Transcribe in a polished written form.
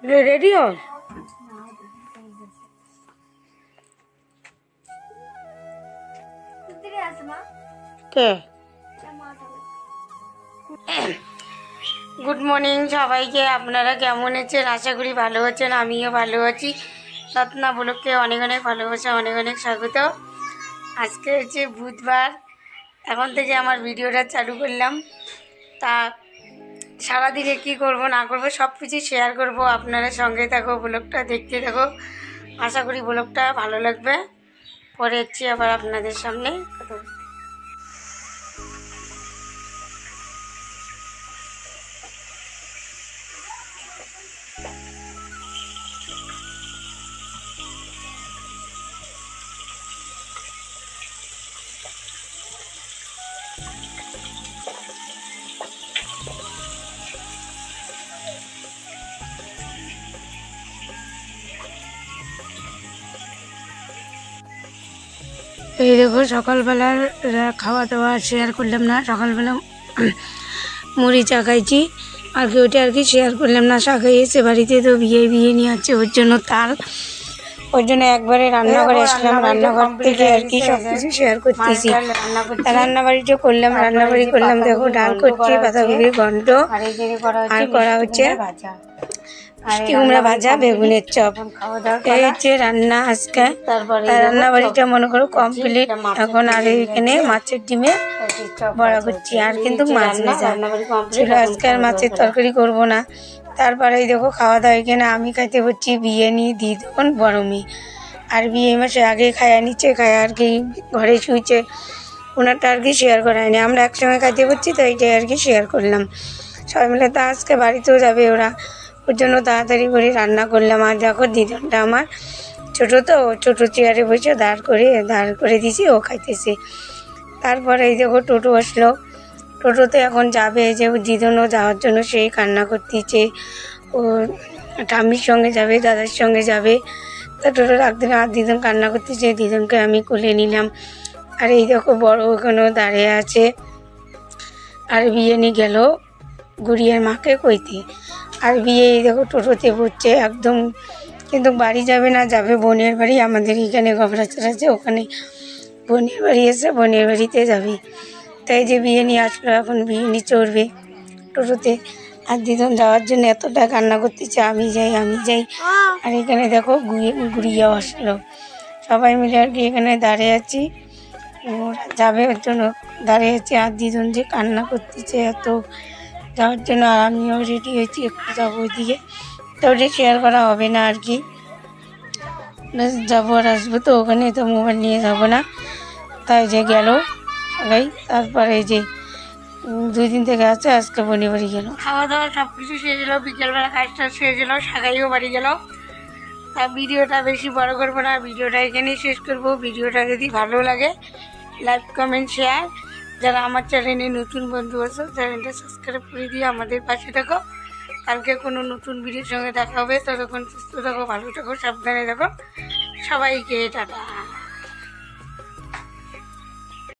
Ready হ কে good morning সবাইকে। আপনারা কেমন আছেন? আশা করি ভালো আছেন। আমিও ভালো আছি। রত্না ব্লগকে অনেক অনেক ভালোবাসা, অনেক অনেক স্বাগত। আজকে হচ্ছে বুধবার। এখন থেকে আমার ভিডিওটা চালু করলাম। তা সারাদিনে কী করব না করব সব কিছু শেয়ার করব। আপনারা সঙ্গে থাকো, ব্লগটা দেখতে থাকো। আশা করি ব্লগটা ভালো লাগবে। পরে হচ্ছে আবার আপনাদের সামনে কথা বলতে। এই দেখো সকালবেলার খাওয়া দাওয়া শেয়ার করলাম না। সকালবেলা মুড়ি চা খাইছি, আর কি ওইটা আর কি শেয়ার করলাম না। চা খাইয়েছে বাড়িতে, তো বিয়ে নিয়ে আছে, ওর জন্য তাল, ওর জন্য একবারে রান্নাঘরে আসলাম। রান্নাঘর থেকে আর কি সব কিছু শেয়ার করতেছি। রান্নাবাড়িটা করলাম, রান্নাবাড়ি করলাম। দেখো ডাল করছি, পাতাকপির ঘন্ট, আর করা হচ্ছে মিষ্টি কুমড়া ভাজা, বেগুনের চপ। এই হচ্ছে রান্না আজকে। রান্না বাড়িটা মনে করো কমপ্লিট। এখন আর এইখানে মাছের ডিমে বড়া করছি, আর কিন্তু মাছ ভেজা ছিল। আজকে আর মাছের তরকারি করবো না। তারপরে দেখো খাওয়া দাওয়া এখানে আমি খাইতে পারছি বিরিয়ানি, দিদন, বড় মেয়ে। আর বিয়ে মাসে আগে খায়া নিচ্ছে, খায়া আর কি ঘরে শুয়েছে। ওনারটা আর কি শেয়ার করা হয়নি। আমরা একসঙ্গে খাইতে পারছি, তো এইটাই আর কি শেয়ার করলাম সবাই মিলে। তা আজকে বাড়িতেও যাবে ওরা, ওর জন্য তাড়াতাড়ি করে রান্না করলাম। আর দেখো দিদনটা আমার ছোটো, তো ছোটো চেয়ারে বসে দাঁড় করে দিয়েছি, ও খাইতেছে। তারপরে এই দেখো টোটো আসলো, টোটোতে এখন যাবে। যে দিদনও যাওয়ার জন্য সেই কান্না করতেছে। ও ঠাম্মির সঙ্গে যাবে, দাদার সঙ্গে যাবে। তা টোটো রাখতে না, আর দিদন কান্না করতেছে। দিদনকে আমি কোলে নিলাম। আর এই দেখো বড় ওখানেও দাঁড়িয়ে আছে। আর বিয়ে নিয়ে গেল গুড়িয়ার মাকে কইতে। আর বিয়ে এই দেখো টোটোতে বসছে একদম, কিন্তু বাড়ি যাবে না, যাবে বোনের বাড়ি। আমাদের এখানে গবরাচার আছে, ওখানে বোনের বাড়ি এসে বোনের বাড়িতে যাবে। তাই যে বিয়ে নিয়ে আসলো, এখন বিয়ে নিয়ে চড়বে টোটোতে। আর দিদন যাওয়ার জন্য এতটা কান্না করতেছে, আমি যাই আমি যাই। আর এখানে দেখো গুড়িয়াও আসলো। সবাই মিলে আর কি এখানে দাঁড়িয়ে আছি, ওরা যাবে ওর জন্য দাঁড়িয়ে আছি। আর দিদন যে কান্না করতেছে এত যাওয়ার জন্য। আর আমিও রেডি হয়েছি, একটু যাবো ওইদিকে। তো ওটা শেয়ার করা হবে না আর কি, যাবো আর আসবো, তো ওখানে তো মোবাইল নিয়ে যাবো না। তাই যে গেল সবাই। তারপরে এই যে 2 দিন থেকে আছে, আজকে বনি বাড়ি গেল। খাওয়া দাওয়া সব কিছু শেষ হলো, বিকেলবেলা কাজটা শেষ হলো, সাগাইও বাড়ি গেল। তা ভিডিওটা বেশি বড় করবো না, ভিডিওটা এখানেই শেষ করবো। ভিডিওটা যদি ভালো লাগে লাইক, কমেন্ট, শেয়ার। যারা আমার চ্যানেলে নতুন বন্ধু আছো, চ্যানেলটা সাবস্ক্রাইব করে দিয়ে আমাদের পাশে থাকো। কালকে কোনো নতুন ভিডিওর সঙ্গে দেখা হবে। ততক্ষণ সুস্থ থাকো, ভালো থাকো, সাবধানে থাকো। সবাইকে টাটা।